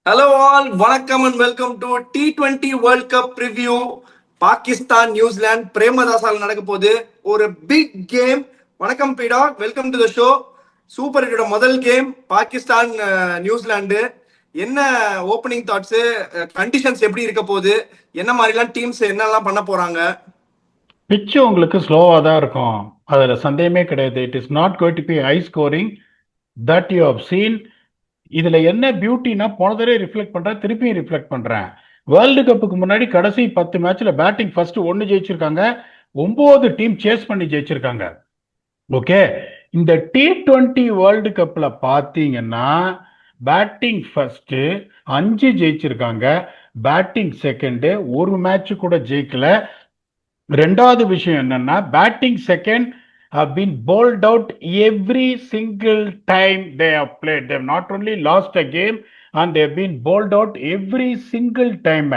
Hello all, வணக்கம் and welcome to T20 world cup review. Pakistan New Zealand பிரேமதாசால் நடக்க போகுது ஒரு பிக் கேம். வணக்கம் பீடா, welcome to the show. Super ஹிட்டோட முதல் கேம் பாகிஸ்தான் நியூசிலாந்து. என்ன ஓப்பனிங் தாட்ஸ், கண்டிஷன்ஸ் எப்படி இருக்க போகுது, என்ன மாதிரிலாம் டீம்ஸ் என்னெல்லாம் பண்ண போறாங்க? பிச்சு உங்களுக்கு ஸ்லோவாக தான் இருக்கும், அதில் சந்தேகமே கிடையாது. It is not going to be high scoring that you have seen. இதில் என்ன பியூட்டினா, போன தடவை ரிஃப்ளெக்ட் பண்ணுறேன், திருப்பியும் ரிஃப்ளெக்ட் பண்ணுறேன். வேர்ல்டு கப்புக்கு முன்னாடி கடைசி 10 மேட்ச்ல பேட்டிங் ஃபர்ஸ்ட் 1 ஜெயிச்சிருக்காங்க, 9 டீம் சேஸ் பண்ணி ஜெயிச்சிருக்காங்க. ஓகே, இந்த T20 வேர்ல்டு கப்பில் பார்த்தீங்கன்னா பேட்டிங் ஃபர்ஸ்ட் 5 ஜெயிச்சிருக்காங்க, பேட்டிங் செகண்டு ஒரு மேட்ச் கூட ஜெயிக்கல. ரெண்டாவது விஷயம் என்னன்னா, batting second have been bowled out every single time they have played. They have not only lost a game and they have been bowled out every single time.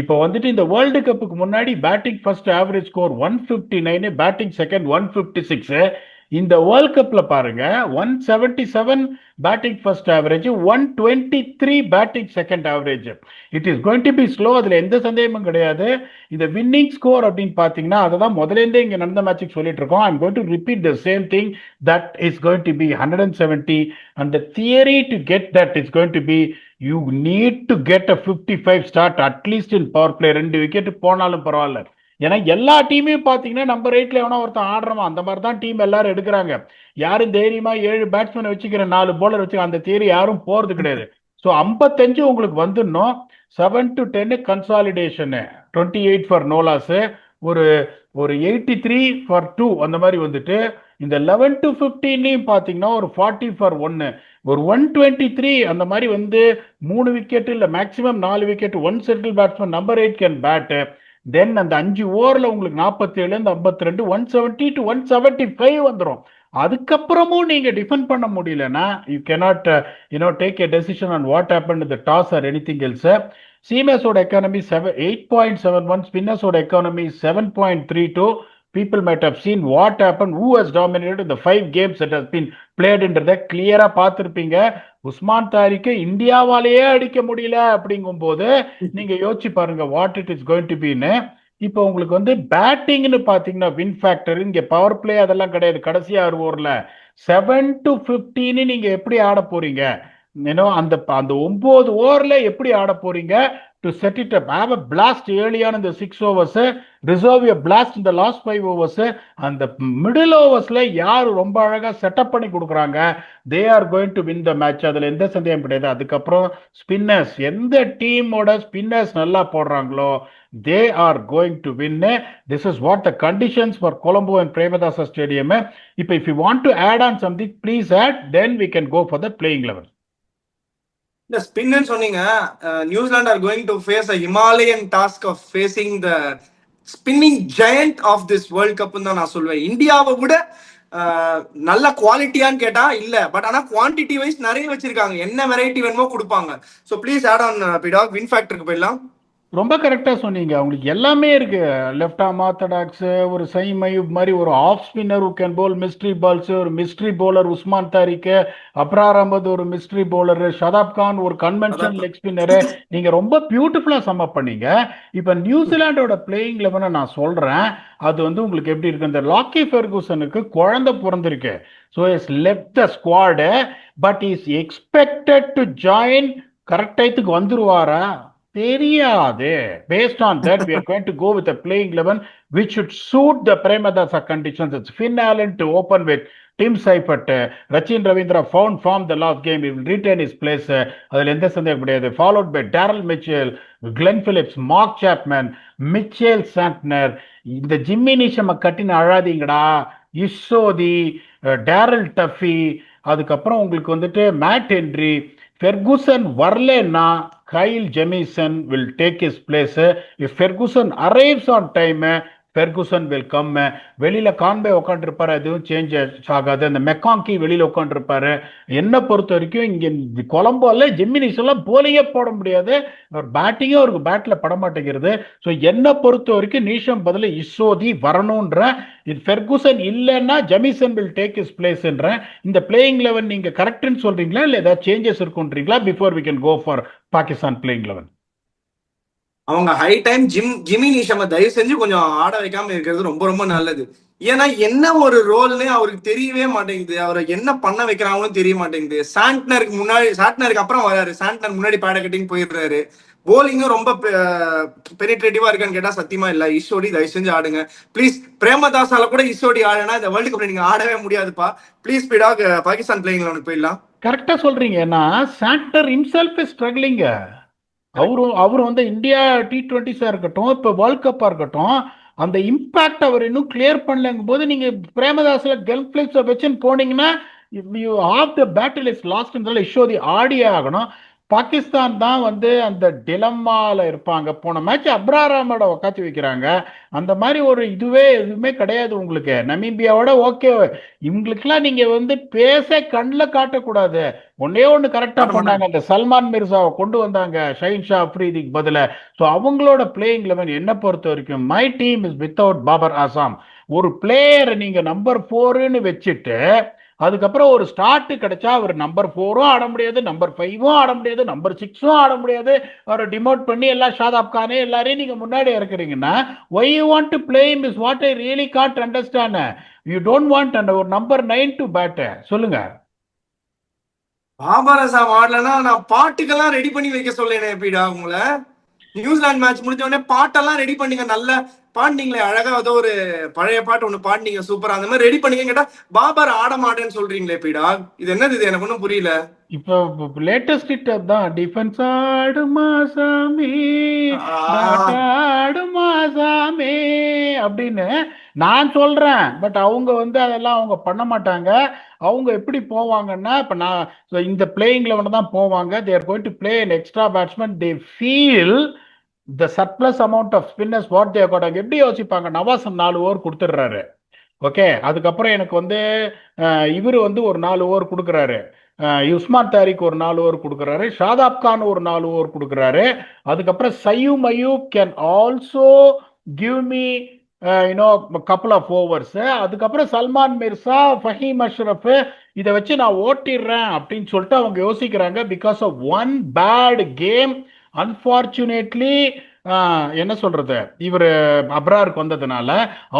இப்போ வந்துட்டு இந்த world கப்புக்கு முன்னாடி batting first average score 159, batting second 156. இந்த world கப்ல பாருங்க 177 batting first average, 123 batting second average. It is going to B slow, அதுல எந்த சந்தேகமும் கிடையாது. இந்த வின்னிங் ஸ்கோர் அப்படின்னு பாத்தீங்கன்னா, அதை தான் முதலேருந்தே இங்க நடந்த மேட்சுக்கு சொல்லிட்டு இருக்கோம். I'm going to repeat the same thing, that is going to be 170. And the theory to get that is going to be, you need to get a 55 start at least in power play. 2 wicket போனாலும் பரவாயில்ல. ஏன்னா எல்லா டீமையும் பாத்தீங்கன்னா number 8ல எவனா ஒருத்தன் ஆடுறமா, அந்த மாதிரி தான் டீம் எல்லாரும் எடுக்கிறாங்க. யாரும் தைரியமா 7 பேட்ஸ்மேன் வச்சுக்கிற 4 போலர் வச்சு அந்த தியரி யாரும் போறது கிடையாது. ஸோ 55 உங்களுக்கு வந்துடணும். 7 to 10 கன்சாலிடேஷனு, 28 ஃபார் நோலாஸ், ஒரு ஒரு 83 ஃபார் 2 அந்த மாதிரி வந்துட்டு, இந்த 11 to 15 பார்த்தீங்கன்னா ஒரு 40 ஃபார் 1, ஒரு 123 அந்த மாதிரி வந்து 3 விக்கெட் இல்லை maximum 4 wicket. One settle batsman number 8 can bat. Then அந்த 5 ஓவரில் உங்களுக்கு 47 52, 170 to 175 வந்துடும். அதுக்கப்புறமும் நீங்க டிஃபெண்ட் பண்ண முடியலன்னா, you cannot take a decision on what happen the toss or anything else. சீமர்ஸோட எக்கானமி 8.71, ஸ்பின்னர்ஸோட economy 7.32. people might have seen what happened, who has dominated in the 5 games that has been played என்றதை கிளியரா பார்த்திருப்பீங்க. உஸ்மான் தாரிக்கு இந்தியாவாலேயே அடிக்க முடியல அப்படிங்கும் போது நீங்க யோசிச்சு பாருங்க what it is going to பீன்னு. இப்போ உங்களுக்கு வந்து பேட்டிங்னு பாத்தீங்கன்னா வின் ஃபேக்டர், இங்க பவர் பிளே அதெல்லாம் கிடையாது. கடைசி 6 ஓவர்ல 7 to 15 நீங்க எப்படி ஆட போறீங்க? அந்த 9 ஓவர்ல எப்படி ஆட போறீங்க? To set it up, have a blast ஏர்லியான இந்த 6 ஓவர்ஸ், ரிசர்வ் எ பிளாஸ்ட் இந்த லாஸ்ட் 5 ஓவர்ஸ். அந்த மிடில் ஓவர்ஸ்ல யார் ரொம்ப அழகா செட்டப் பண்ணி கொடுக்குறாங்க, they are going to win the match. அதுல எந்த சந்தேகம் கிடையாது. அதுக்கப்புறம் ஸ்பின்னர்ஸ், எந்த டீமோட ஸ்பின்னர்ஸ் நல்லா போடுறாங்களோ they are going to win. This is what the conditions for Colombo and Premadasa Stadium. If you want to add on something, please add, then we can go for the playing level. இந்த ஸ்பின்னு சொன்னீங்க, New Zealand are going to face a Himalayan task of facing the spinning giant of this world கப்னு தான் நான் சொல்வேன். இந்தியாவை விட நல்ல குவாலிட்டியான்னு கேட்டா இல்ல, பட் ஆனா குவான்டிட்டி வைஸ் நிறைய வச்சிருக்காங்க, என்ன வெரைட்டி வேணுமோ கொடுப்பாங்க. ஸோ ப்ளீஸ் ஆட் ஆன் பிடாக், வின் ஃபேக்டருக்கு போயிடலாம். ரொம்ப கரெக்டாக சொன்னீங்க. அவங்களுக்கு எல்லாமே இருக்கு. லெஃப்ட் ஆர்ம் ஆர்த்தடாக்ஸ், ஒரு சைம் மயூப் மாதிரி ஒரு off spinner, can bowl mystery balls, ஒரு மிஸ்ட்ரி போலர் உஸ்மான் தாரிக்கு, அப்ரார் அஹமது ஒரு மிஸ்ட்ரி போலர், ஷதாப் கான் ஒரு கன்வென்ஷனல் லெக் ஸ்பின்னரு. நீங்க ரொம்ப பியூட்டிஃபுல்லா சம் அப் பண்ணீங்க. இப்ப நியூசிலாண்டோட பிளேயிங் லெவனை நான் சொல்றேன். அது வந்து உங்களுக்கு எப்படி இருக்கு? இந்த லாக்கி ஃபெர்கூசனுக்கு குழந்தை பிறந்திருக்கு. So is left the squad, but is expected to join. Correct டயத்துக்கு வந்துருவாரா தெரியாது. Based on that, we are going to go with a playing 11 which should suit the Premadasa conditions. It's Finn Allen to open with Tim Seifert. Rachin Ravindra found form the last game. He will retain his place. அதில் எந்த சந்தேகம் கிடையாது. Followed by Daryl Mitchell, Glenn Phillips, Mark Chapman, Mitchell Santner. இந்த Jimmy நிஷம கட்டின அழாதீங்கடா, இஷோதி, Daryl Duffy, அதுக்கப்புறம் உங்களுக்கு வந்துட்டு mat Henry. Ferguson வரலன்னா Kyle Jamieson will take his place. If Ferguson arrives on time, Ferguson will come. வெளியில கான்பே உட்காந்துருப்பாரு, எதுவும் சேஞ்ச் ஆகாது. அந்த மெக்காங்கி வெளியில உட்காந்துருப்பாரு. என்ன பொறுத்த வரைக்கும் இங்க கொலம்போல ஜெமினிஸ் எல்லாம் போலிங்கே போட முடியாது. அவர் பேட்டிங்கே அவருக்கு பேட்ல பட மாட்டேங்கிறது. ஸோ என்ன பொறுத்த வரைக்கும் நீஷம் பதில இசோதி வரணும்ன்ற. இது ஃபெர்குசன் இல்லைன்னா ஜெமிசன் வில் டேக் இஸ் பிளேஸ்ன்ற. இந்த பிளேயிங் லெவன் நீங்க கரெக்ட்னு சொல்றீங்களா இல்ல ஏதாவது சேஞ்சஸ் இருக்குன்றீங்களா before we can go for Pakistan playing eleven? அவங்க ஹை டைம் ஜிமி நிஷாம தயவு செஞ்சு கொஞ்சம் ஆட வைக்காம இருக்கிறது ரொம்ப ரொம்ப நல்லது. ஏன்னா என்ன ஒரு ரோல்னு அவருக்கு தெரியவே மாட்டேங்குது. அவரை என்ன பண்ண வைக்கிறாங்கன்னு தெரிய மாட்டேங்குது. சாண்ட்னருக்கு அப்புறம் வராரு. சாண்ட்னர் முன்னாடி பேட கட்டிங் போயிடுறாரு. போலிங்கும் ரொம்ப பெனிட்ரேட்டிவா இருக்கான்னு கேட்டா சத்தியமா இல்ல. ஈஸ்வரி தயவு செஞ்சு ஆடுங்க ப்ளீஸ். பிரேமதாசால கூட ஈஸ்வரி ஆடுனா இந்த வேர்ல்டு கப்ல நீங்க ஆடவே முடியாதுப்பா. ப்ளீஸ் ஸ்பீடாக பாகிஸ்தான் பிளேயிங்ல ஒன்று போயிடலாம். கரெக்டா சொல்றீங்க. ஏன்னா சாண்டர் இம்செல்ஃப் இஸ் ஸ்ட்ரகிளிங்க. அவரும் வந்து இந்தியா T20 இருக்கட்டும், இப்போ வேர்ல்ட் கப்பா இருக்கட்டும், அந்த இம்பாக்ட் அவர் இன்னும் கிளியர் பண்ணலங்கும் போது நீங்க பிரேமதாஸ்ல கெல் பிளேப்ஸை வச்சுன்னு போனீங்கன்னா you have the battle is lost. இஷ்யோதி ஆடியே ஆகணும். பாகிஸ்தான் தான் வந்து அந்த டிலம்மால இருப்பாங்க. போன மேட்ச் அப்ரார் அஹமட உக்காத்தி வைக்கிறாங்க. அந்த மாதிரி ஒரு எதுவுமே கிடையாது உங்களுக்கு. நமீபியாவோட ஓகே. இவங்களுக்குலாம் நீங்க வந்து பேச கண்ணில் காட்டக்கூடாது. ஒன்னே ஒன்று கரெக்டா பண்ணாங்க, அந்த சல்மான் மிர்சாவை கொண்டு வந்தாங்க ஷஹீன் ஷா அஃப்ரீதிக்கு பதில. ஸோ அவங்களோட பிளேயிங் லெவன் என்ன பொறுத்த வரைக்கும் my team is without Babar Azam. ஒரு பிளேயரை நீங்க நம்பர் 4ன்னு வச்சுட்டு அதுக்கப்புறம் ஒரு ஸ்டார்ட் கிடைச்சா அவர் நம்பர் 4ம் ஆட முடியாது, நம்பர் 5ம் ஆட முடியாது, நம்பர் 6ம் ஆட முடியாது. அவரை டிமோட் பண்ணி எல்லா ஷாதாப் கானே எல்லாரையும் நீங்க முன்னாடி இறக்குறீங்கன்னா why you want to play him is what I really can't understand. You don't want அந்த ஒரு நம்பர் 9 டு பேட். சொல்லுங்க. பாபர் அசாம் ஆடலன்னா நான் பாட்டுக்கெல்லாம் ரெடி பண்ணி வைக்க சொல்லேனே எப்படிடா உங்களை. நியூசிலாந்து மேட்ச் முடிஞ்ச உடனே பாட்டெல்லாம் ரெடி பண்ணீங்க. நல்ல பாண்டிங்களே அழகா ஏதோ ஒரு பழைய பாட்டு ஒண்ணு பாடினீங்க சூப்பரா. அந்த மாதிரி ரெடி பண்ணீங்க. கேட்டா பாபர் ஆட மாட்டேன்னு சொல்றீங்களே பீடா. இது என்னது? இது எனக்கு ஒன்றும் புரியல. இப்போ லேட்டஸ்ட் ஹிட் தான் டிஃபென்ஸ் ஆடுமா சாமி ஆடுமா சாமி அப்படின்னு நான் சொல்றேன். பட் அவங்க வந்து அதெல்லாம் அவங்க பண்ண மாட்டாங்க. அவங்க எப்படி போவாங்கன்னா இப்போ நான் இந்த பிளேயிங் லெவன் தான் போவாங்க. They are going to play an extra batsman. They feel the surplus amount of spinners what they got. எப்படி யோசிப்பாங்க? நவாஸ் 4 ஓவர் கொடுத்துட்றாரு. ஓகே, அதுக்கப்புறம் எனக்கு வந்து இவர் வந்து ஒரு 4 ஓவர் கொடுக்குறாரு. உஸ்மான் தாரிக் ஒரு 4 ஓவர் கொடுக்குறாரு. ஷாதாப் கான் ஒரு 4 ஓவர் கொடுக்குறாரு. அதுக்கப்புறம் Saim Ayub can also give me couple of overs. அதுக்கப்புறம் சல்மான் மிர்சா, ஃபஹீம் அஷ்ரஃப், இதை வச்சு நான் ஓட்டிடுறேன் அப்படின்னு சொல்லிட்டு அவங்க யோசிக்கிறாங்க. Because of one bad game unfortunately என்ன சொல்றது, இவர் அப்ராருக்கு வந்ததுனால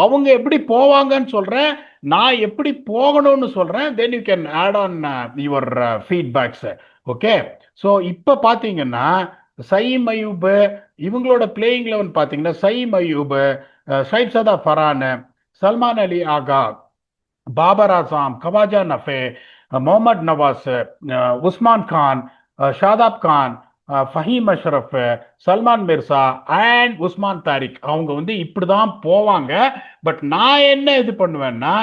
அவங்க எப்படி போவாங்கன்னு சொல்றேன், நான் எப்படி போகணும்னு சொல்றேன். Then you can add on your feedbacks. Okay, so இப்போ பார்த்தீங்கன்னா சயீம் அயூப் இவங்களோட பிளேயிங் லெவன் பார்த்தீங்கன்னா சயீம் அயூப், ஷைப் சதா ஃபரான், சல்மான் அலி ஆகா, பாபர் ஆசாம், கவாஜா நஃபே, முகமது நவாஸ், உஸ்மான் கான், ஷாதாப் கான், ஃபஹீம் அஷ்ரஃப், சல்மான் மிர்சா அண்ட் உஸ்மான் தாரிக் அவங்க வந்து இப்படிதான் போவாங்க. பட் நான் என்ன இது பண்ணுவேன்னா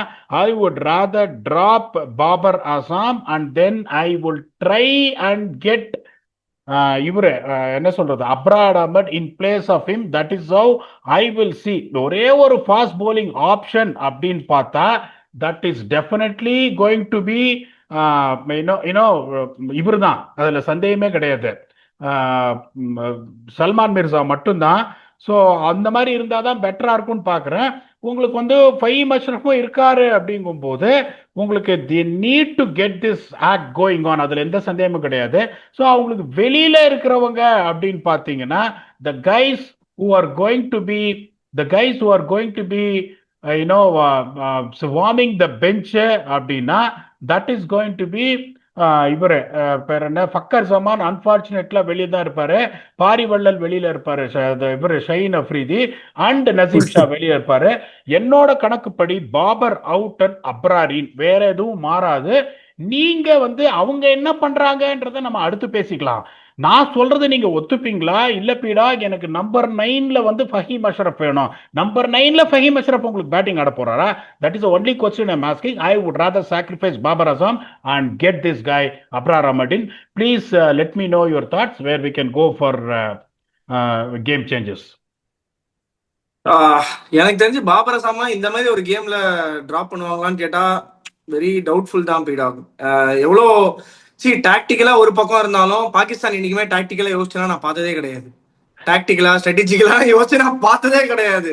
I would rather drop Babar Azam and then I will try and get இவரு என்ன சொல்றது Abrar Ahmed in place of him. That is how I will see. ஒரே ஒரு ஃபாஸ்ட் போலிங் ஆப்ஷன் அப்படின்னு பார்த்தா that is definitely going to B இவர் தான். அதுல சந்தேகமே கிடையாது. சல்மான் மிர்சா மட்டும்தான். ஸோ அந்த மாதிரி இருந்தால் தான் பெட்டராக இருக்கும்னு பார்க்குறேன். உங்களுக்கு வந்து ஃபஹீம் அஷ்ரஃபும் இருக்காரு அப்படிங்கும்போது உங்களுக்கு தி NEET to get this act going on, அதில் எந்த சந்தேகமும் கிடையாது. ஸோ அவங்களுக்கு வெளியில இருக்கிறவங்க அப்படின்னு பார்த்தீங்கன்னா the guys who are going to be warming the bench அப்படின்னா that is going to be இவரு பேர் என்ன, ஃபக்கர் ஜமான் அன்பார்ச்சுனேட்ல வெளியே தான் இருப்பாரு. பாரிவள்ளல் வெளியில இருப்பாரு. இவரு ஷஹீன் அஃப்ரீதி அண்ட் நசீம் ஷா வெளியே இருப்பாரு. என்னோட கணக்குப்படி பாபர் அவுட் அண்ட் அப்ராரின் வேற எதுவும் மாறாது. நீங்க வந்து அவங்க என்ன பண்றாங்கன்றத நம்ம அடுத்து பேசிக்கலாம். நான் சொல்றது நீங்க ஒத்துப்பீங்களா? இல்ல பீடா எனக்கு நம்பர் 9ல வந்து ஃபஹீம் அஷ்ரஃப் வேணும். நம்பர் 9ல ஃபஹீம் அஷ்ரஃப் உங்களுக்கு பேட்டிங் ஆட போறாரா? That is only question I'm asking. I would rather sacrifice Babar Azam and get this guy Abrar Ahmed in. Please let me know your thoughts where we can go for game changes. எனக்கு தெரிஞ்சு பாபர் அசாமா இந்த மாதிரி ஒரு கேம்ல drop பண்ணுவாங்களான்னு கேட்டா very doubtful தான் beat ஆகும். எவ்வளோ டாக்டிக்கலா ஒரு பக்கம் இருந்தாலும் பாகிஸ்தான் இன்னைக்குமே டாக்டிக்கலா யோசிச்சுனா நான் பார்த்ததே கிடையாது. டாக்டிக்கலா ஸ்ட்ராட்டஜிக்கலா யோசிச்சு நான் பார்த்ததே கிடையாது.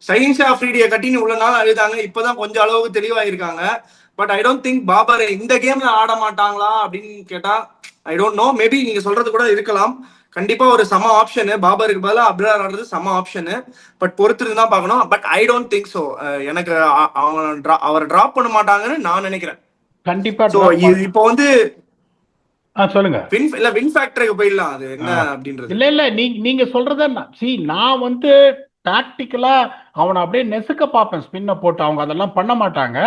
ஷஹீன் ஷா அஃப்ரிடியை கட்டின்னு உள்ள நாள் அழுதாங்க, இப்பதான் கொஞ்சம் அளவுக்கு தெளிவாயிருக்காங்க. But I don't think Babar இந்த கேம்ல ஆட மாட்டாங்களா அப்படின்னு கேட்டா ஐ டோன்ட் நோ. மேபி நீங்க சொல்றது கூட இருக்கலாம். கண்டிப்பா ஒரு சம ஆப்ஷனு பாபருக்கு பதிலா அப்ரார் ஆடுறது சம ஆப்ஷனு. பட் பொறுத்து தான் பார்க்கணும். But I don't think so. எனக்கு அவங்க அவர் டிராப் பண்ண மாட்டாங்கன்னு நான் நினைக்கிறேன். கண்டிப்பா ஸோ இப்போ வந்து சொல்லுங்க. வின் ஃபேக்டருக்கு போயிடலாம். அது என்ன அப்படின்றது இல்ல நீங்க சொல்றத நான் வந்து டாக்டிக்கலா அவனை அப்படியே நெசுக்க பார்ப்பேன் ஸ்பின்னை போட்டு. அவங்க அதெல்லாம் பண்ண மாட்டாங்க.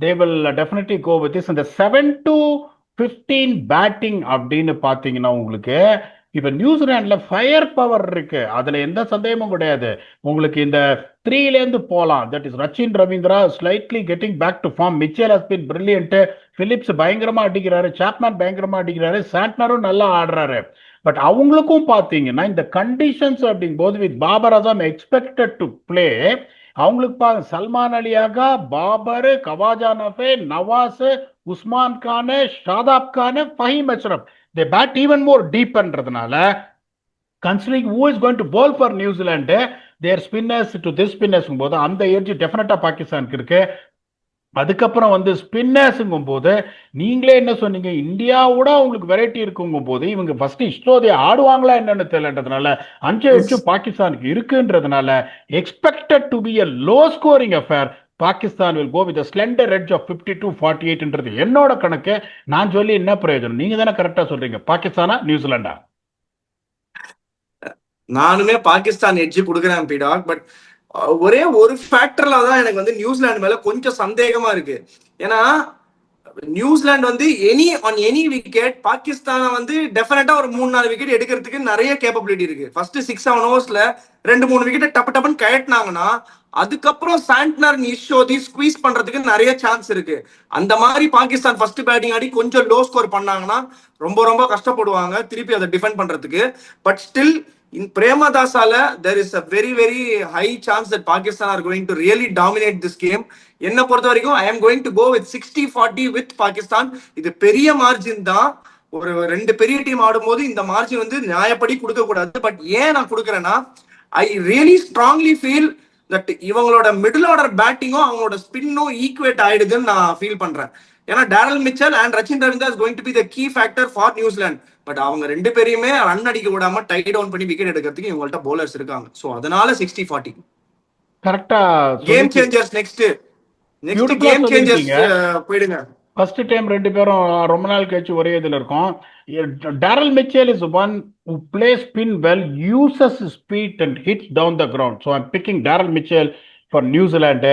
They will definitely go with this. இந்த 7 to 15 பேட்டிங் அப்படின்னு பாத்தீங்கன்னா உங்களுக்கு இப்ப நியூசிலாந்துல ஃபயர் பவர் இருக்கு, அதுல எந்த சந்தேகமும் கிடையாது. உங்களுக்கு இந்த 3ல இருந்து போலாம். That is Rachin Ravindra slightly getting back to form. Mitchell has been brilliant. Phillips பயங்கரமா அடிக்கிறாரு, சாப்மேன் பயங்கரமா அடிக்கிறாரு, சாண்ட்னரும் நல்லா ஆடுறாரு. பட் அவங்களுக்கும் பாத்தீங்கன்னா இந்த கண்டிஷன்ஸ் அப்படிங்கும் போது with Babar Azam expected to play, அவங்களுக்கு பாருங்க Salman அலியாக, Babur, Khawaja Nafe, Nawaz, Usman Khan, Shadab Khan, Faheem Ashraf, they bat even more deepன்றதுனால considering who is going to bowl for New Zealand, their spinners to this spinners போது அந்த எட்ஜ் டெஃபினட்டா பாகிஸ்தானுக்கு இருக்கு. அதுக்கப்புறம் வந்து ஸ்பின்னர்ஸுங்கும் போது நீங்களே என்ன சொன்னீங்க, இந்தியாவோட உங்களுக்கு வெரைட்டி இருக்குங்கும் போது இவங்க ஃபர்ஸ்ட் இஸ்ரோதே ஆடுவாங்களா என்னன்னு தெரியலன்றதுனால 5 எட்ஜ் பாகிஸ்தானுக்கு இருக்குன்றதுனால expected to be a low scoring affair. Pakistan will go with a slender edge of 52-48ன்றது என்னோட கணக்கு. நான் சொல்லி என்ன பிரயோஜனம்? நீங்க தானே கரெக்டா சொல்றீங்க. பாகிஸ்தானா நியூசிலாண்டா? நானுமே பாகிஸ்தான் எட்ஜ் கொடுக்குறேன் பீடாக். பட் ஒரே ஒரு ஃபேக்டர்ல தான் எனக்கு வந்து நியூசிலாந்து மேல கொஞ்சம் சந்தேகமா இருக்கு. ஏன்னா நியூசிலாந்து வந்து எனி விக்கெட் பாகிஸ்தானை வந்து டெஃபினட்டா ஒரு 3-4 விக்கெட் எடுக்கிறதுக்கு நிறைய கேப்பபிலிட்டி இருக்கு. ஃபர்ஸ்ட் 6-7 ஓவர்ஸ்ல 2-3 விக்கெட் டப்புன்னு கயட்டினாங்கன்னா அதுக்கப்புறம் சாண்ட்னர் இஷோதி ஸ்குவீஸ் பண்றதுக்கு நிறைய சான்ஸ் இருக்கு. அந்த மாதிரி பாகிஸ்தான் ஃபர்ஸ்ட் பேட்டிங் ஆடி கொஞ்சம் லோ ஸ்கோர் பண்ணாங்கன்னா ரொம்ப கஷ்டப்படுவாங்க திருப்பி அதை டிஃபெண்ட் பண்றதுக்கு. But still in Premadasala, there is a very high chance that Pakistan are going to really dominate this game. என்ன பொறுத்த வரைக்கும் I am going to go with 60-40 with Pakistan. இது பெரிய மார்ஜின் தான். ஒரு 2 பெரிய டீம் ஆடும்போது இந்த மார்ஜின் வந்து நியாயப்படி கொடுக்க கூடாது. பட் ஏன் நான் கொடுக்குறேன்னா I really strongly feel that இவங்களோட மிடில் ஆர்டர் பேட்டிங்கும் அவங்களோட ஸ்பின்னும் ஈக்குவேட் ஆயிடுதுன்னு நான் ஃபீல் பண்றேன். ஏன்னா Daryl Mitchell and Rachin Ravindra is going to be the key factor for New Zealand. But அவங்க 2 பேரையுமே ரன் அடிக்க விடாம டை டவுன் பண்ணி விக்கெட் எடுக்கிறதுக்கு இவங்கள்ட்ட பவுலர்ஸ் இருக்காங்க. சோ அதனால 60-40 கரெக்டா. Game changers next game changers போயிடுங்க. ஃபர்ஸ்ட் டைம் 2 பேரும் ரொம்ப நாள் கழிச்சு ஒரே இதுல இருக்கும். Daryl Mitchell is one who plays spin well, uses speed and hits down the ground. So I'm picking Daryl Mitchell for New Zealand.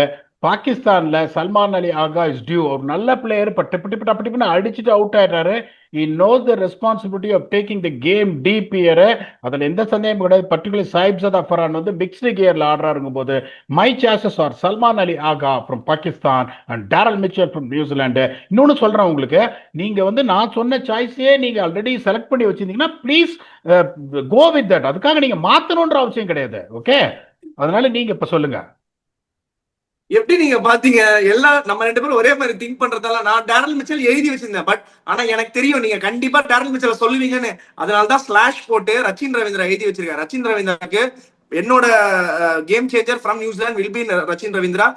பாகிஸ்தான்ல சல்மான் அலி ஆகா இஸ் டியூ. ஒரு நல்ல பிளேயர், பட் டிப்பு அடிச்சுட்டு அவுட் ஆயிட்டாரு. he knows the responsibility of taking the game deep here. அதுல எந்த சந்தேகமும் கிடையாது. பர்டிகுலர் சாயிப்ஸாதா ஃபரான் வந்து மிக்ஸ்டு கியர்ல ஆடுறாருங்கும் போது my choices R Salman Ali ஆகா from Pakistan and Daryl Mitchell from New Zealand. இன்னொன்னு சொல்றேன் உங்களுக்கு, நீங்க வந்து நான் சொன்ன சாய்ஸே நீங்க ஆல்ரெடி செலக்ட் பண்ணி வச்சிருந்தீங்கன்னா ப்ளீஸ் கோ வித் தட். அதுக்காக நீங்க மாத்தணும்ன்ற அவசியம் கிடையாது. ஓகே, அதனால நீங்க இப்ப சொல்லுங்க எப்படி நீங்க பாத்தீங்க. எல்லாம் நம்ம 2 பேரும் ஒரே மாதிரி திங்க் பண்றதால நான் டேரல் மிச்சல் எழுதி வச்சிருந்தேன். பட் ஆனா எனக்கு தெரியும் நீங்க கண்டிப்பா டேரல் மிச்சல் சொல்லுவீங்கன்னு. அதனாலதான் ஸ்லாஷ் போட்டு ரச்சின் ரவீந்திரா எழுதி வச்சிருக்கேன். ரச்சின் ரவீந்திராக்கு என்னோட game changer from New Zealand will be Rachin Ravindra.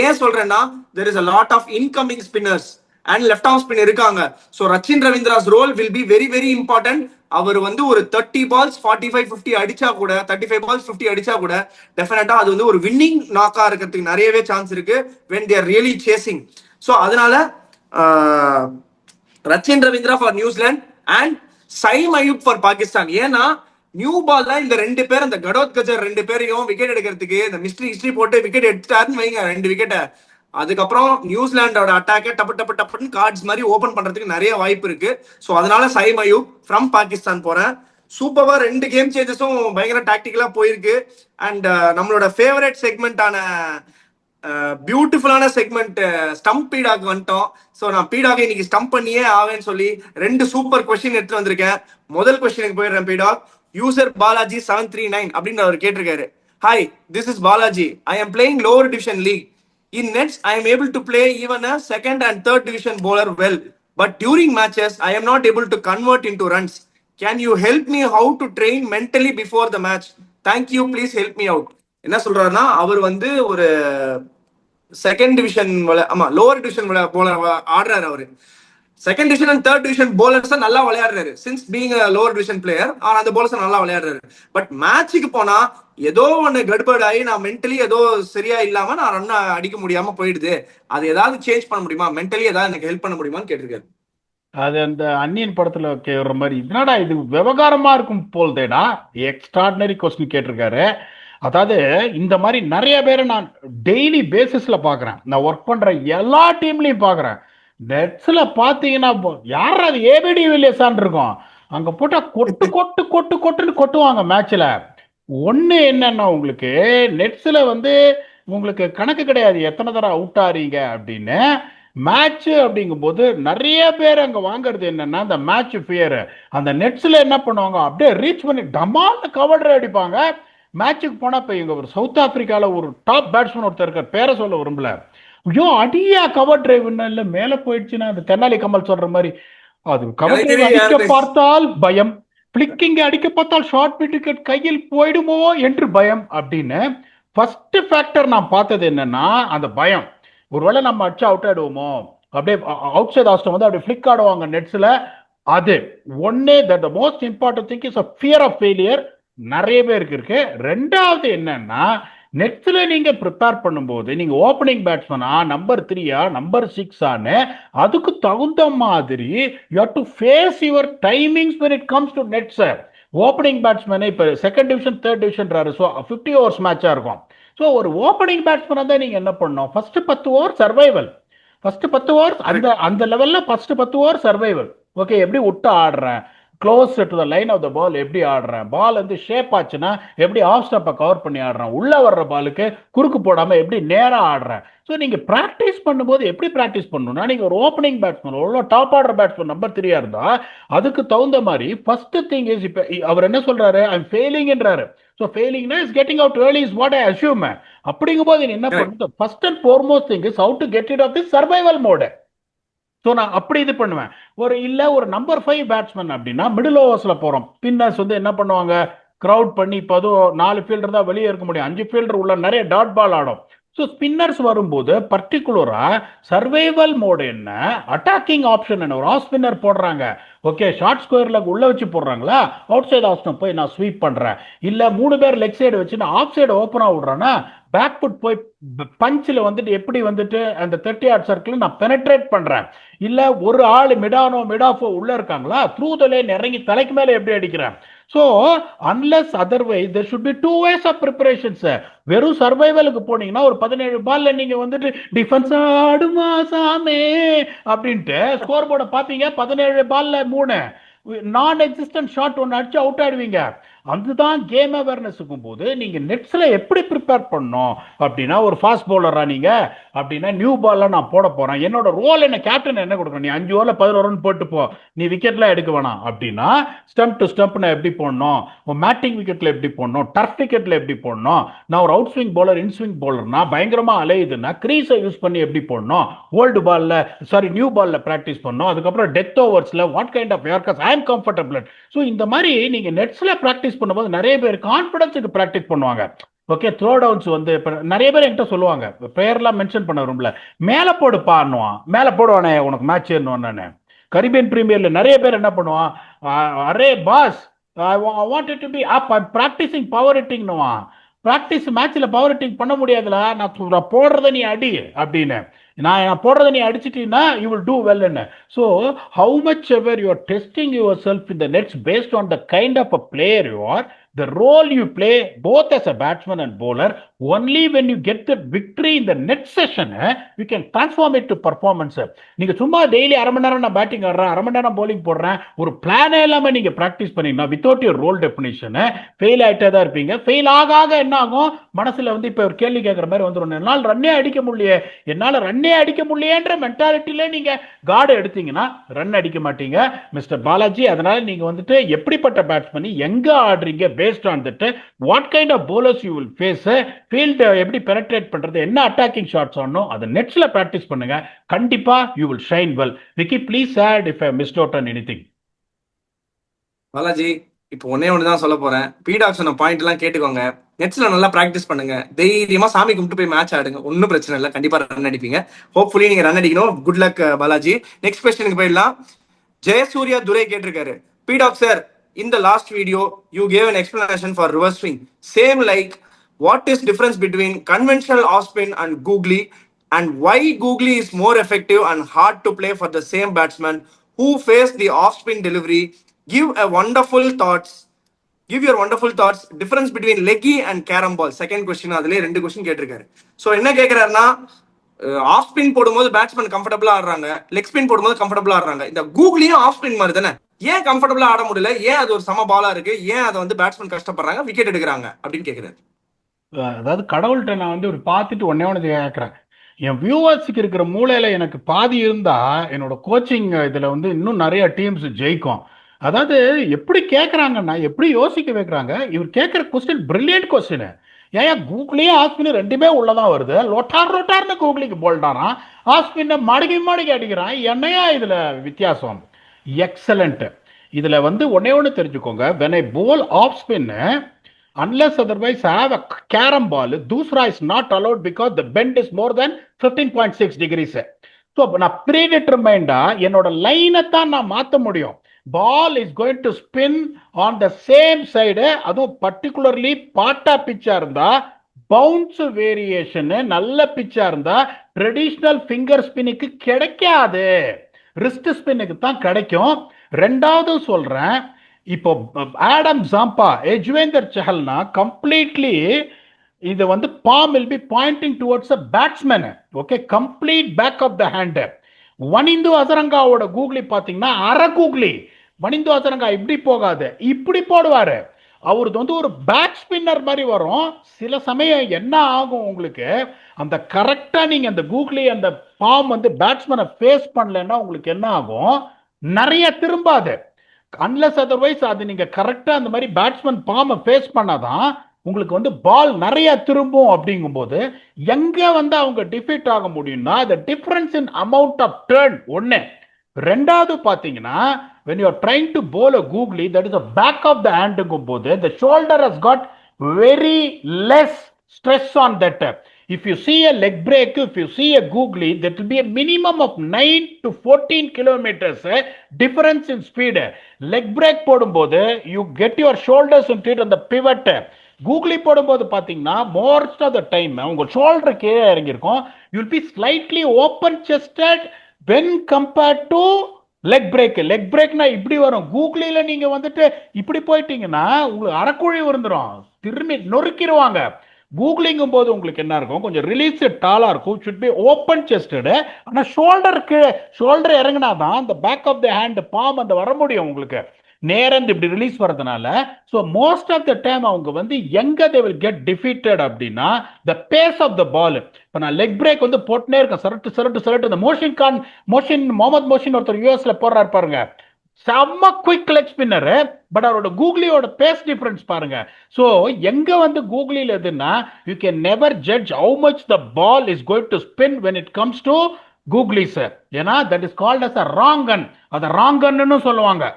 ஏன் சொல்றேன்னா there is a lot of incoming spinners and left arm spin இருக்காங்க. So Rachin Ravindra's role will be very important. அவர் வந்து ஒரு 30 balls 45-50 அடிச்சா கூட 35 balls 50 அடிச்சா கூட டெஃபினட்டா அது வந்து ஒரு வின்னிங் நாக்கா இருக்கிறதுக்கு நிறையவே சான்ஸ் இருக்கு when they are really chasing. So அதனால Rachin Ravindra for New Zealand and Saim Ayub for Pakistan. ஏன்னா நியூ பால்ல இந்த 2 பேர் அந்த கடோத் கஜர் 2 பேரையும் விக்கெட் எடுக்கிறதுக்கு இந்த ஹிஸ்டரி போட்டு விக்கெட் எடுத்துட்டாருன்னு வைங்க 2 விக்கெட்டை. அதுக்கப்புறம் நியூசிலாண்டோட அட்டாக்கை டப்புன்னு கார்ட்ஸ் மாதிரி ஓபன் பண்றதுக்கு நிறைய வாய்ப்பு இருக்கு. சோ அதனால சைம் அயூப் ஃப்ரம் பாகிஸ்தான் போறேன். சூப்பரா 2 கேம் சேஞ்சஸும் பயங்கர டாக்டிக்கலா போயிருக்கு. அண்ட் நம்மளோட ஃபேவரட் செக்மெண்டான பியூட்டிஃபுல்லான செக்மெண்ட் ஸ்டம்ப் பீடாக்கு வந்துட்டோம். ஸோ நான் பீடாக இன்னைக்கு ஸ்டம்ப் பண்ணியே ஆவேன்னு சொல்லி 2 சூப்பர் கொஸ்டின் எடுத்து வந்திருக்கேன். முதல் கொஸ்டினுக்கு போயிடுறேன். பீடாக் யூசர் பாலாஜி 739 அப்படின்னு அவர் கேட்டிருக்காரு. Hi, this is Balaji. I am playing lower division league. In nets, I am able to play even a second and third division bowler well. But during matches, I am not able to convert into runs. Can you help me how to train mentally before the match? Thank you. Please help me out. என்ன சொல்றாருன்னா அவர் வந்து ஒரு second division ஆமா lower division bowler ஆடுறாரு அவரு. Second division and third division bowlers நல்லா விளையாடுறாரு. Since being lower division player அந்த போலர்ஸ் நல்லா விளையாடுறாரு. பட் மேட்சுக்கு போனா ஏதோ ஒன்னு கட்பட் ஆகி நான் மென்டலி ஏதோ சரியா இல்லாம நான் ரன் அடிக்க முடியாம போயிடுது. அது ஏதாவது சேஞ்ச் பண்ண முடியுமா? மென்டலி ஏதாவது எனக்கு ஹெல்ப் பண்ண முடியுமான்னு கேட்டிருக்காரு. அது அந்த அந்நியன் படத்துல கேட்குற மாதிரி என்னடா இது விவகாரமா இருக்கும் போல்தேடா, எக்ஸ்ட்ராடினரி கொஸ்டின் கேட்டிருக்காரு. அதாவது இந்த மாதிரி நிறைய பேரை நான் டெய்லி பேசிஸ்ல பாக்குறேன். நான் ஒர்க் பண்ற எல்லா டீம்லயும் பாக்குறேன். நெட்ஸ்ல பாத்தீங்கன்னா யார் அது ஏபிடி வில்லியர்ஸான் இருக்கும், அங்க போட்டா கொட்டு கொட்டு கொட்டு கொட்டுன்னு கொட்டுவாங்க மேட்ச்ல. ஒண்ணு என்னன்னா உங்களுக்கு நெட்ஸ்ல வந்து உங்களுக்கு கணக்கு கிடையாது எத்தனை தடவை அவுட் ஆறீங்க அப்படின்னு. மேட்ச் அப்படிங்கும் போது நிறைய பேர் அங்க வாங்குறது என்னன்னா அந்த மேட்ச் ஃபியர். அந்த நெட்ஸ்ல என்ன பண்ணுவாங்க, அப்படியே ரீச் பண்ணி டமால்னு கவர் அடிப்பாங்க. மேட்சுக்கு போனா இப்ப இங்க ஒரு சவுத் ஆப்பிரிக்கால ஒரு டாப் பேட்ஸ்மேன் ஒருத்தர் இருக்கார், பேரை சொல்ல விரும்பல. ஐயோ அடியா கவர் டிரைவ் இல்ல மேல போயிடுச்சுன்னா அது தென்னாலி கமல் சொல்ற மாதிரி அது கவர் டிரைவ் அடிக்க பார்த்தால் பயம், பிளிக்கிங் அடிக்க பார்த்தால் ஷார்ட் விக்கெட் கையில் போயிடுமோ என்று பயம் அப்படின்னு. ஃபர்ஸ்ட் ஃபேக்டர் நான் பார்த்தது என்னன்னா அந்த பயம். ஒருவேளை நம்ம அடிச்சு அவுட் ஆயிடுவோமோ, அப்படியே அவுட் சைட் ஆஸ்டம் வந்து அப்படியே ஃபிளிக் ஆடுவாங்க நெட்ஸ்ல. அது ஒன்னே that most important thing is fear of failure நிறைய பேருக்கு இருக்கு. ரெண்டாவது என்னன்னா நெட்ஸ்ல நீங்க ப்ரிப்பேர் பண்ணும்போது நீங்க ஓப்பனிங் பேட்ஸ்மேனா நம்பர் 3யா நம்பர் 6ஆன்னு அதுக்கு தகுந்த மாதிரி you have to face your timings when it comes to nets. Opening batsman இப்ப செகண்ட் டிவிஷன் தேர்ட் டிவிஷன்றாரு, ஸோ 50 ஓவர்ஸ் மேட்சா இருக்கும். ஸோ ஒரு ஓப்பனிங் பேட்ஸ்மேனா தான் நீங்க என்ன பண்ணணும், first 10 over survival. First 10 overs அந்த அந்த லெவல்ல ஃபர்ஸ்ட் 10 ஓவர் சர்வைவல். ஓகே, எப்படி விட்டு ஆடுறேன், close to the line of the ball எப்படி ஆடுறேன், பால் வந்து ஷேப் ஆச்சுன்னா எப்படி ஆஃப் ஸ்டப்பை கவர் பண்ணி ஆடுறேன், உள்ள வர்ற பாலுக்கு குறுக்கு போடாம எப்படி நேரா ஆடுறேன். ஸோ நீங்க பிராக்டிஸ் பண்ணும்போது எப்படி பிராக்டிஸ் பண்ணணும்னா, நீங்க ஒரு ஓப்பனிங் பேட்ஸ்மேன் எவ்வளோ டாப் ஆர்டர் பேட்ஸ்மேன் நம்பர் 3யா இருந்தா அதுக்கு தகுந்த மாதிரி ஃபர்ஸ்ட் திங் இஸ், இப்ப அவர் என்ன சொல்றாரு, ஐ எம் ஃபெயிலிங்ன்றாரு. ஸோ ஃபெயிலிங்னா is getting out early is what I assume. அப்படிங்கும்போது என்ன பண்ணுறது, first and foremost thing is how to get it of the survival mode. So நான் அப்படி இது பண்ணுவேன். ஒரு நம்பர் 5 பேட்ஸ்மேன் அப்படின்னா மிடில் ஓவர்ஸ்ல போறோம், ஸ்பின்னர்ஸ் வந்து என்ன பண்ணுவாங்க, கிரவுட் பண்ணி இப்போ அதுவும் 4 ஃபீல்டர் தான் வெளியே இருக்க முடியும், 5 ஃபீல்டர் உள்ள நிறைய டாட் பால் ஆடும். ஸோ ஸ்பின்னர்ஸ் வரும்போது பர்டிகுலரா சர்வைவல் மோடு என்ன, அட்டாக்கிங் ஆப்ஷன் என்ன, ஒரு ஆஃப் ஸ்பின்னர் போடுறாங்க, ஓகே ஷார்ட் ஸ்கொயர்ல உள்ள வச்சு போடுறாங்களா, அவுட் சைடு ஆப்ஷன் போய் நான் ஸ்வீப் பண்றேன், இல்ல 3 பேர் லெக் சைடு வச்சு நான் ஆஃப் சைடு ஓப்பனா விடுறேன்னா பேக் ஃபுட் போய் பஞ்சில் வந்துட்டு எப்படி வந்துட்டு அந்த 30 யார்ட் சர்க்கிள் நான் பெனட்ரேட் பண்றேன், இல்ல ஒரு ஆள் மிடாஃபோ உள்ள இருக்காங்களா த்ரூ த லைன் இறங்கி தலைக்கு மேல எப்படி அடிக்கிறேன். So unless otherwise there should be 2 ways of preparations. வெறும் சர்வைவலுக்கு போனீங்கன்னா ஒரு 17 பால்ல நீங்க வந்துட்டு டிஃபென்ஸ் ஆடுமா சாமே அப்படின்ட்டு ஸ்கோர் போர்டை பாத்தீங்க, 17 பால்ல 3 நான் எக்ஸிஸ்டன்ட் ஷாட் ஒன்று அடிச்சு அவுட் ஆயிடுவீங்க. அதுதான் கேம் அவேர்னஸுக்கும் போது நீங்க நெட்ஸ்ல எப்படி ப்ரிப்பேர் பண்ணணும் அப்படின்னா, ஒரு ஃபாஸ்ட் பவுலரா நீங்க அப்படின்னா நியூ பால்ல நான் போட போறேன், என்னோட ரோல் என்ன, கேப்டன் என்ன கொடுக்கணும், நீ 5 ஓவர்ல 11 ரன் போட்டு போ, நீ விக்கெட்லாம் எடுக்க வேணாம் அப்படின்னா ஸ்டம்ப் டு ஸ்டம்ப் நான் எப்படி போடணும், மேட்டிங் விக்கெட்ல எப்படி போடணும், டர்ஃப் விக்கெட்ல எப்படி போடணும், நான் ஒரு out swing bowler in swing பவுலர்னா பயங்கரமா அலையுதுன்னா கிரீஸை யூஸ் பண்ணி எப்படி போடணும், ஓல்டு பால்ல நியூ பால்ல பிராக்டிஸ் பண்ணணும், அதுக்கப்புறம் டெத் ஓவர்ஸ்ல what kind of yorkers I am comfortable. So இந்த மாதிரி நீங்க நெட்ஸ்ல பிராக்டிஸ் பண்ணும்போது நிறைய பேர் கான்ஃபிடன்ஸுக்கு பிராக்டிஸ் பண்ணுவாங்க. ஓகே, த்ரோ டவுன்ஸ் வந்து நிறைய பேர் என்கிட்ட சொல்லுவாங்க, பேர்லாம் மென்ஷன் பண்ண விரும்பல, மேல போடு பாடுவான், மேல போடுவானே உனக்கு மேட்ச் ஏறணும்னு. கரீபியன் பிரீமியர்ல நிறைய பேர் என்ன பண்ணுவான், அரே boss I wanted to be up, I practicing power ஹிட்டிங்னுவான். பிராக்டிஸ் மேட்ச்ல பவர் ஹிட்டிங் பண்ண முடியாதுல, நான் போடுறத நீ அடி அப்படின்னு, நான் போடுறத நீ அடிச்சிட்டீங்கன்னா you will do well. So how much ever you are testing yourself in the nets based on the kind of a player you are, the role you play both as a batsman and bowler, only when you get the victory in the net session you can transform it to performance. நீங்க சும்மா daily அரை மணி நேரம் நான் batting ஆடுறேன், அரை மணி நேரம் bowling போடுறேன், ஒரு பிளானே இல்லாம நீங்க பிராக்டிஸ் பண்ணீங்கன்னா without your role definition fail ஆயிட்டே தான் இருப்பீங்க. ஃபெயில் ஆக என்ன ஆகும், மனசுல வந்து இப்ப ஒரு கேள்வி கேட்கற மாதிரி வந்துடும், என்னால் ரன்னே அடிக்க முடியல, என்னால ரன்னே அடிக்க முடியன்ற மென்டாலிட்டியில நீங்க கார்டு எடுத்தீங்கன்னா ரன் அடிக்க மாட்டீங்க மிஸ்டர் பாலாஜி. அதனால நீங்க வந்துட்டு எப்படிப்பட்ட பேட்ஸ்மேன், எங்க ஆடுறீங்க based on that what kind of bowlers you will face, field எப்படி பெனட்ரேட் பண்றது, என்ன அட்டாக்கிங் ஷாட்ஸ் ஆடணும், அதை நெட்ஸ்ல ப்ராக்டிஸ் பண்ணுங்க. கண்டிப்பா you will shine well. Vicky, please add if I missed out on anything. Balaji, இப்போ ஒன்னே ஒண்ணுதான் சொல்ல போறேன். பீடாக் சொன்ன பாயிண்ட் எல்லாம் கேட்டுக்கோங்க. நெட்ஸ்ல நல்லா பிராக்டிஸ் பண்ணுங்க. தைரியமா சாமி கும்பிட்டு போய் மேட்ச் ஆடுங்க. ஒன்னும் பிரச்சனை இல்லை, கண்டிப்பா ரன் அடிப்பீங்க. ஹோப்ஃபுல்லி நீங்க ரன் அடிக்கணும். Good luck Balaji. நெக்ஸ்ட் கொஸ்டினுக்கு போயிடலாம். ஜெயசூர்யா துரை கேட்டிருக்காரு, பீடாக் sir, in the last video you gave an explanation for reverse swing, same like what is difference between conventional off spin and googly, and why googly is more effective and hard to play for the same batsman who face the off spin delivery. Give your wonderful thoughts, difference between leggy and carom ball. Second question, அதுல ரெண்டு question கேட்டிருக்காரு. So என்ன கேக்குறாருன்னா, off spin போடும்போது batsman கம்ஃபர்டபுளா ஆடுறாங்க, leg spin போடும்போது கம்ஃபர்டபுளா ஆடுறாங்க. இந்த கூகுளியும் ஆஃப் ஸ்பின் மாதிரி தானே, ஏன் கம்ஃபர்டபுளா ஆட முடியல, ஏன் அது ஒரு சம பாலா இருக்கு, ஏன் அதை வந்து பேட்ஸ்மேன் கஷ்டப்படுறாங்க, விக்கெட் எடுக்கிறாங்க அப்படின்னு கேக்குறாரு. அதாவது கடவுள்கிட்ட நான் வந்து ஒரு பார்த்துட்டு ஒன்னே ஒன்று கேட்குறேன். என் வியூவர்ஸுக்கு இருக்கிற மூளையில எனக்கு பாதி இருந்தா என்னோட கோச்சிங் இதுல வந்து இன்னும் நிறைய டீம்ஸ் ஜெயிக்கும். அதாவது எப்படி கேட்குறாங்கன்னா, எப்படி யோசிக்க வைக்கிறாங்க. இவர் கேட்குற கொஸ்டின் பிரில்லியன்ட் கொஸ்டின். ஏன் கூகுளையும் ஆஸ்பின் ரெண்டுமே உள்ளதான் வருது. லொட்டார்னு கூகுளிக்கு போல்டானா, ஆஸ்பின்னை மடக்கி அடிக்கிறான். என்னையா இதுல வித்தியாசம்? எக்ஸலண்ட். இதுல வந்து ஒன்னே ஒன்று தெரிஞ்சுக்கோங்க. when I bowl off spin, unless otherwise I have a carom ball, doosra is not allowed because the bend is more than 15.6 degrees. So நான் ப்ரீடிட்டர்மைண்டா என்னோட லைனை தான் நான் மாற்ற முடியும். ball is going to spin on the same side. அதுவும் particularly பாட்டா பிச்சா இருந்தா, பவுன்ஸ் வேரியேஷன் நல்ல பிச்சா இருந்தா ட்ரெடிஷ்னல் ஃபிங்கர் ஸ்பின்னுக்கு கிடைக்காது, ரிஸ்ட் ஸ்பின்னுக்கு தான் கிடைக்கும். ரெண்டாவது சொல்றேன், இப்போ ஆடம் ஜாம்பா, யஜ்வேந்தர் சஹல்னா கம்ப்ளீட்லி இது வந்து palm will be pointing towards a batsman. Okay, complete back of the hand. Wanindu அசரங்காவோட கூகுளி பாத்தீங்கன்னா அரை கூகுளி. வனிந்து அசரங்கா இப்படி போகாது, இப்படி போடுவாரு. அவருக்கு வந்து ஒரு பேக் ஸ்பின்னர் மாதிரி வரும். சில சமயம் என்ன ஆகும் உங்களுக்கு, அந்த கரெக்டா நீங்க அந்த கூகுளி அந்த பாம் வந்து பேட்ஸ்மேனை ஃபேஸ் பண்ணலன்னா உங்களுக்கு என்ன ஆகும், நிறைய திரும்பாது. அன்லெஸ் அதர்வைஸ் அது நீங்க கரெக்டா அந்த மாதிரி பேட்ஸ்மேன் பாமை ஃபேஸ் பண்ணாதான் உங்களுக்கு வந்து பால் நிறைய திரும்பும். அப்படிங்கும்போது எங்க வந்து அவங்க டிஃபீட் ஆக முடியும்னா, the difference in amount of turn ஒண்ணு. ரெண்டாவது பாத்தீங்கன்னா, when you are trying to bowl a googly, that is a back of the hand போது the shoulder has got very less stress on that. If you see a leg break, if you see a googly, that will be a minimum of 9 to 14 kilometers difference in speed. Leg break போடும்போது you get your shoulders into it on the pivot. Googly போடும்போது பாத்தீங்கன்னா most of the time உங்க shoulder கீழே இறங்கியிருக்கும். You will be slightly open chested when compared to leg break. Leg பிரேக்னா இப்படி வரும். கூகுளில நீங்க வந்துட்டு இப்படி போயிட்டீங்கன்னா உங்களுக்கு அரைக்குழி விழுந்துரும், திரும்பி நொறுக்கிடுவாங்க. கூகுளிங்கும் போது உங்களுக்கு என்ன இருக்கும், கொஞ்சம் ரிலீஸ் டாலா இருக்கும், ஷுட் பி ஓப்பன் செஸ்டட். ஆனா ஷோல்டர் இறங்கினாதான் அந்த back of the hand palm அந்த வர முடியும் உங்களுக்கு நேரம் இப்படி ரிலீஸ் வரதுனால. So most of the time அவங்க வந்து எங்க தே வில் கெட் டிஃபீட்டட் அப்படின்னா த பேஸ் ஆஃப் த பால். இப்போ நான் லெக் பிரேக் வந்து போட்டுனே இருக்கேன், சரட்டு இந்த மோஷன் முகமது மோஷின் ஒருத்தர் யூஎஸ்ல போடுறாரு பாருங்க, செம்ம குயிக் லெக் ஸ்பின்னர். பட் அவரோட கூகுளியோட பேஸ் டிஃபரன்ஸ் பாருங்க. ஸோ எங்க வந்து கூகுளில எதுன்னா, you can never judge how much the ball is going to spin when it comes to கூகுளிஸ். ஏன்னா that is called as a wrong கன். அதை ராங் கன்னு சொல்லுவாங்க.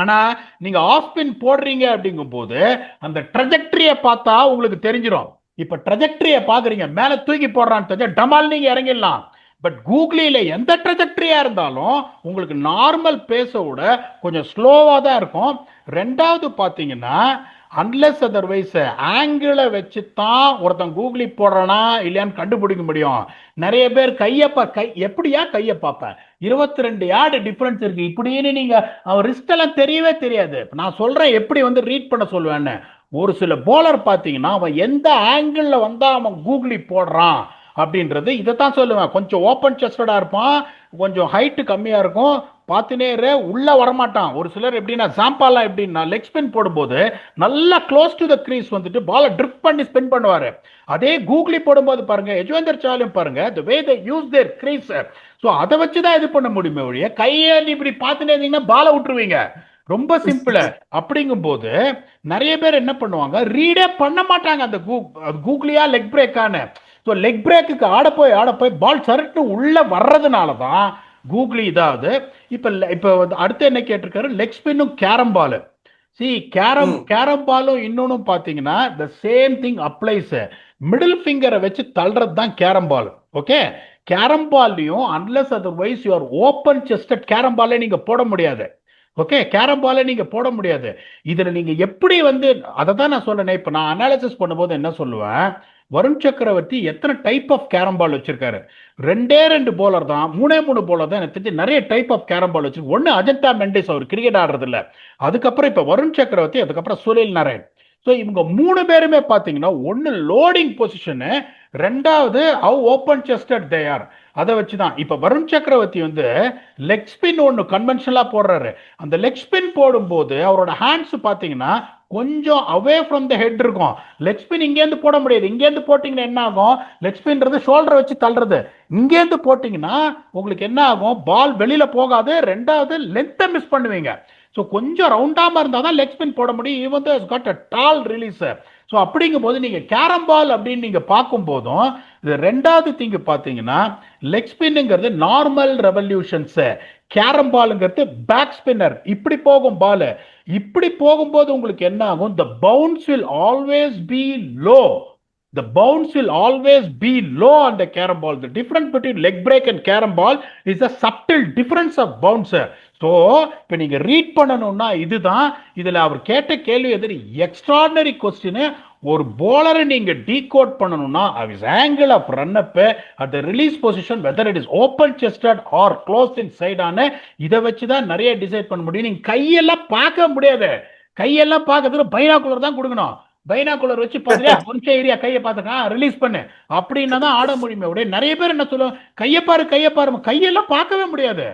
ஆனா நீங்க ஆஃப் ஸ்பின் போடுறீங்க அப்படிங்கும் போது அந்த ட்ரெஜெக்டரிய பார்த்தா உங்களுக்கு தெரிஞ்சிடும். இப்ப ட்ரெஜெக்டரிய பாக்குறீங்க, மேல தூக்கி போடுறான்னு தெரிஞ்சா டமால் நீங்க இறங்கிடலாம். பட் கூகுளில எந்த ட்ரெஜெக்டரியா இருந்தாலும் உங்களுக்கு நார்மல் பேஸோட கொஞ்சம் ஸ்லோவா தான் இருக்கும். ரெண்டாவது பாத்தீங்கன்னா, அன்லெஸ் அதர்வைஸ் ஆங்கிளை வச்சு தான் ஒருத்தன் கூகுளி போடுறானா இல்லையான்னு கண்டுபிடிக்க முடியும். நிறைய பேர் எப்படியா கையை பார்ப்பேன், 22 யார்டு டிஃபரன்ஸ் இருக்கு இப்படின்னு நீங்க அவன் ரிஸ்ட் எல்லாம் தெரியவே தெரியாது. நான் சொல்றேன் எப்படி வந்து ரீட் பண்ண சொல்லுவேன்னு. ஒரு சில போலர் பாத்தீங்கன்னா அவன் எந்த ஆங்கிள் வந்தா அவன் கூகுளி போடுறான் அப்படின்றது இதைத்தான் சொல்லுவேன். கொஞ்சம் ஓப்பன் செஸ்டடா இருப்பான், கொஞ்சம் ஹைட்டு கம்மியா இருக்கும், பார்த்துனே உள்ள வரமாட்டான். ஒரு சிலர் எப்படின்னா சாம்பாலாம் எப்படின்னா லெக் ஸ்பின் போடும்போது நல்லா க்ளோஸ் டு த கிரீஸ் வந்துட்டு பாலை ட்ரிப் பண்ணி ஸ்பின் பண்ணுவாரு. அதே கூகுளி போடும்போது பாருங்க, யஜ்வேந்தர் சாலும் பாருங்க, the way they use their crease. So அதை வச்சுதான் இது பண்ண முடியுமே ஒழிய கையை இப்படி பார்த்துனே இருந்தீங்கன்னா பாலை விட்டுருவீங்க. ரொம்ப சிம்பிள். அப்படிங்கும்போது நிறைய பேர் என்ன பண்ணுவாங்க, ரீடே பண்ண மாட்டாங்க அந்த கூகுளியா லெக் பிரேக்கான. ஸோ லெக் பிரேக்குக்கு ஆட போய் பால் சரட்டு உள்ள வர்றதுனால தான் கூகுளி இதாவது. இப்போ அடுத்து என்ன கேட்டிருக்காரு, லெக் ஸ்பின்னும் கேரம் பால். சி கேரம் பாலும் இன்னொன்னு பாத்தீங்கன்னா the same thing applies. Middle ஃபிங்கரை வச்சு தள்ளுறது தான் கேரம் பால். ஓகே, கேரம் பால்லையும் unless otherwise your open chested carrom பாலே நீங்க போட முடியாது. ஓகே, கேரம் பாலே நீங்க போட முடியாது. இதுல நீங்க எப்படி வந்து அதை தான் நான் சொல்றேன். இப்ப நான் அனாலிசிஸ் பண்ணும்போது என்ன சொல்லுவேன், வருண் சக்கரவர்த்தி எத்தனை டைப் ஆஃப் கேரம் பால் வச்சிருக்காரு? 2 போலர் தான், 3 போலர் தான். எனக்கு தெரிஞ்சு நிறைய டைப் ஆஃப் கேரம் பால் வச்சிருக்கு. ஒன்னு அஜந்தா மெண்டிஸ், அவர் கிரிக்கெட் ஆடுறது இல்ல. அதுக்கப்புறம் இப்ப வருண் சக்கரவர்த்தி, அதுக்கப்புறம் சுனில் நாராயண். ஸோ இவங்க 3 பேருமே பார்த்தீங்கன்னா ஒன்னு லோடிங் பொசிஷனு, ரெண்டாவது have open sestet they are. அதை வச்சு தான் இப்போ வருண் சக்கரவர்த்தி வந்து லெக் ஸ்பின் ஒன்று கன்வென்ஷனலாக போடுறாரு. அந்த லெக் ஸ்பின் போடும்போது அவரோட ஹேண்ட்ஸ் பார்த்தீங்கன்னா கொஞ்சம் அவே ஃப்ரம் த ஹெட் இருக்கும். லெக் ஸ்பின் இங்கேருந்து போட முடியாது. இங்கேருந்து போட்டிங்கன்னா என்ன ஆகும், லெக் ஸ்பின்றது ஷோல்டரை வச்சு தள்ளுறது. இங்கேருந்து போட்டிங்கன்னா உங்களுக்கு என்ன ஆகும், பால் வெளியில் போகாது, ரெண்டாவது லென்த்தை மிஸ் பண்ணுவீங்க. ஸோ கொஞ்சம் ரவுண்டாமல் இருந்தால் தான் லெக் ஸ்பின் போட முடியும். Even though it's got a tall release. So அப்படிங்கும் போது நீங்கள் கேரம் பால் அப்படின்னு நீங்கள் பார்க்கும் போதும் இது ரெண்டாவது திங்கு பார்த்தீங்கன்னா லெக் ஸ்பின்னுங்கிறது நார்மல் ரெவல்யூஷன்ஸ், கேரம் பாலுங்கிறது பேக் ஸ்பின்னர். இப்படி போகும் பால். இப்படி போகும்போது உங்களுக்கு என்ன ஆகும், the bounce will always be low. The bounce will always be low on the carom ball. The difference between leg break and carom ball is a subtle difference of bounce. So இப்போ நீங்கள் read பண்ணணும்னா இதுதான். இதில் அவர் கேட்ட கேள்வி எதிரி extraordinary question. ஒரு போலரை நீங்கள் டீகோட் பண்ணணும்னா his angle of run up at the release position, whether it is open chested or closed in side ஆன, இதை வச்சு தான் நிறைய டிசைட் பண்ண முடியும். நீங்கள் கையெல்லாம் பார்க்க முடியாது. கையெல்லாம் பார்க்கறதுக்கு பைனாகுலர் தான் கொடுக்கணும். பைனாகுலர் வச்சு பார்த்துட்டு கொஞ்சம் ஏரியா கையை பார்த்துக்கா ரிலீஸ் பண்ணு அப்படின்னா தான் ஆட முடியுமே. உடைய நிறைய பேர் என்ன சொல்லுவாங்க, கையை பாரு, கையெல்லாம் பார்க்கவே முடியாது.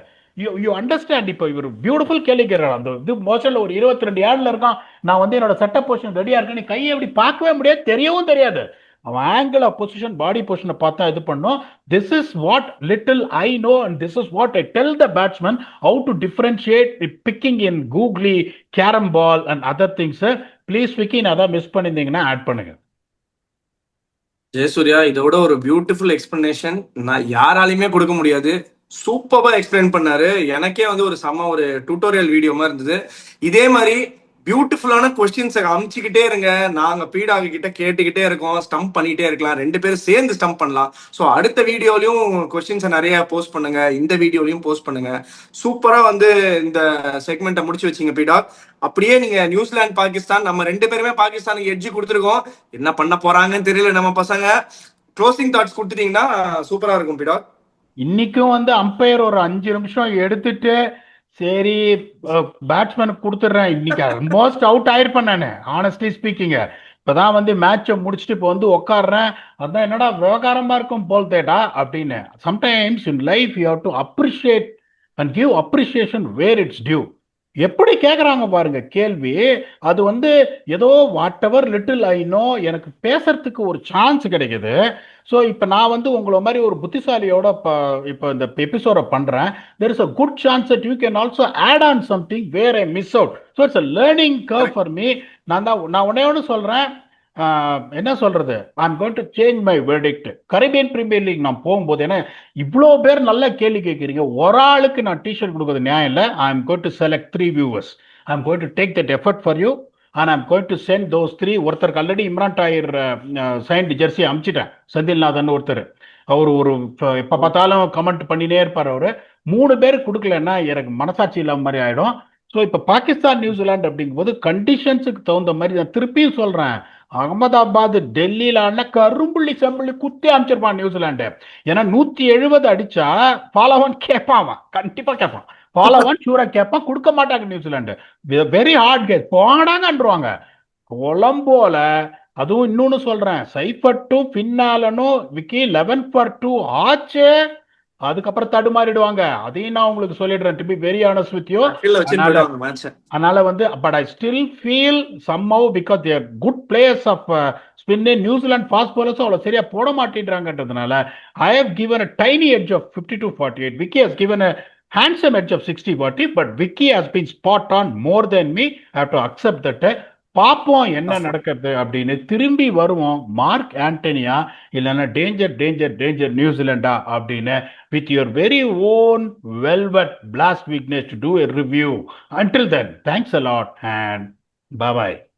You understand. இப்போ இவர் பியூட்டிஃபுல் கேள்வி கேட்கிறார். அந்த இது மோஷன்ல ஒரு 22 யார்ட்ல இருக்கான், நான் வந்து என்னோட செட்டப் பொசிஷன் ரெடியா இருக்கேன், நீ கையை எப்படி பார்க்கவே முடியாது, தெரியவும் தெரியாது. அவன் ஆங்கிள் ஆஃப் பொசிஷன், பாடி பொசிஷனை பார்த்தா இது பண்ணும். This is what little I know and this is what I tell the batsman how to differentiate picking in googly, carrom ball and other things. Please Vicky, நான் அதான் மிஸ் பண்ணியிருந்தீங்கன்னா ஆட் பண்ணுங்க. ஜெயசூர்யா, இதோட ஒரு பியூட்டிஃபுல் எக்ஸ்பிளனேஷன் நான் யாராலையுமே கொடுக்க முடியாது. சூப்பரா எக்ஸ்பிளைன் பண்ணாரு. எனக்கே வந்து ஒரு ஒரு டியூட்டோரியல் வீடியோ மாதிரி இருந்தது. இதே மாதிரி பியூட்டிஃபுல்லான கொஸ்டின்ஸை அமுச்சிக்கிட்டே இருங்க. நாங்க பீடாக கிட்ட கேட்டுக்கிட்டே இருக்கோம். ஸ்டம்ப் பண்ணிட்டே இருக்கலாம், 2 பேரும் சேர்ந்து ஸ்டம்ப் பண்ணலாம். ஸோ அடுத்த வீடியோலையும் கொஸ்டின்ஸை நிறைய போஸ்ட் பண்ணுங்க, இந்த வீடியோலையும் போஸ்ட் பண்ணுங்க. சூப்பரா வந்து இந்த செக்மெண்ட்டை முடிச்சு வச்சிங்க பீடாக். அப்படியே நீங்க நியூசிலாந்து பாகிஸ்தான், நம்ம 2 பேருமே பாகிஸ்தானுக்கு எட்ஜ் கொடுத்துருக்கோம். என்ன பண்ண போறாங்கன்னு தெரியல நம்ம பசங்க. க்ளோசிங் தாட்ஸ் கொடுத்துட்டீங்கன்னா சூப்பரா இருக்கும் பீடாக். இன்னைக்கும் வந்து அம்பையர் ஒரு 5 நிமிஷம் எடுத்துட்டு சரி பேட்ஸ்மேனுக்கு கொடுத்துட்றேன், இன்னைக்கு ஆல்மோஸ்ட் அவுட் ஆயிருப்பேன் நான் ஆனஸ்ட்லி ஸ்பீக்கிங். இப்பதான் வந்து மேட்சை முடிச்சுட்டு இப்போ வந்து உட்காடுறேன். அதான் என்னடா விவகாரமா இருக்கும் போல் தேடா அப்படின்னு. Sometimes in life you have to appreciate and give appreciation where it's due. எப்படி கேட்குறாங்க பாருங்க கேள்வி. அது வந்து ஏதோ whatever little I know, எனக்கு பேசுறதுக்கு ஒரு சான்ஸ் கிடைக்குது. ஸோ இப்போ நான் வந்து உங்களை மாதிரி ஒரு புத்திசாலியோட இப்போ இந்த எபிசோட பண்ணுறேன். There is a good chance that you can also add on something where I miss out. So it's a learning curve for me. நான் உடனே ஒன்று சொல்கிறேன், என்ன சொல்றது, I am going to change my verdict. Caribbean Premier League நான் போகும்போது, ஏன்னா இவ்வளோ பேர் நல்ல கேள்வி கேட்குறீங்க, ஒரு ஆளுக்கு நான் டிஷர்ட் கொடுக்குறது நியாயம் இல்லை. I am going to select 3 viewers. I am going to take that effort for you and I am going to send those 3. ஒருத்தருக்கு already Imran Tahir signed jersey அமிச்சிட்டேன், செந்தில்நாதன் ஒருத்தர். அவர் ஒரு எப்போ பார்த்தாலும் கமெண்ட் பண்ணினே இருப்பார். அவர் 3 பேருக்கு கொடுக்கலன்னா எனக்கு மனசாட்சி இல்லாம மாதிரி ஆயிடும். ஸோ இப்போ பாகிஸ்தான் நியூசிலாந்து அப்படிங்கும்போது கண்டிஷன்ஸுக்கு தகுந்த மாதிரி நான் திருப்பியும் சொல்றேன், அகமதாபாத் டெல்லியில கரும்புள்ளி செம்புள்ளி குத்தி அமைச்சிருப்பான் நியூசிலாண்டு. ஏன்னா 170 அடிச்சா ஃபாலோவன் கேட்பான், கண்டிப்பா கேட்பான். ஃபாலோவன் ஷூரா கேட்பான், கொடுக்க மாட்டாங்க நியூசிலாண்டு. வெரி ஹார்ட் கேஸ் போடாங்கன்றுவாங்க. கொலம்போல அதுவும் இன்னொன்னு சொல்றேன், சைஃபட்டும் பின்னாலனும் விக்கி 11 for 2 ஆச்சு. அதுக்கப்புறம் தடுமாறிடுவாங்க. அதையும் நான் உங்களுக்கு சொல்லிடுறேன், to be very honest with you. அதனால வந்து but I still feel somehow because they are good players of spin. New Zealand fast bowlers அவ்வளோ சரியா போட மாட்டேன்றாங்கன்றதுனால I have given a tiny edge of 52-48. Vicky has given a handsome edge of 60-40, but Vicky has been spot on more than me. I have to accept that. பார்ப்போம் என்ன நடக்கிறது அப்படின்னு. திரும்பி வருவோம் மார்க் ஆண்டனியா இல்லைன்னா டேஞ்சர் டேஞ்சர் டேஞ்சர் நியூசிலாண்டா அப்படின்னு with your very own velvet blast Vignesh to do a review. Until then, thanks a lot and bye bye.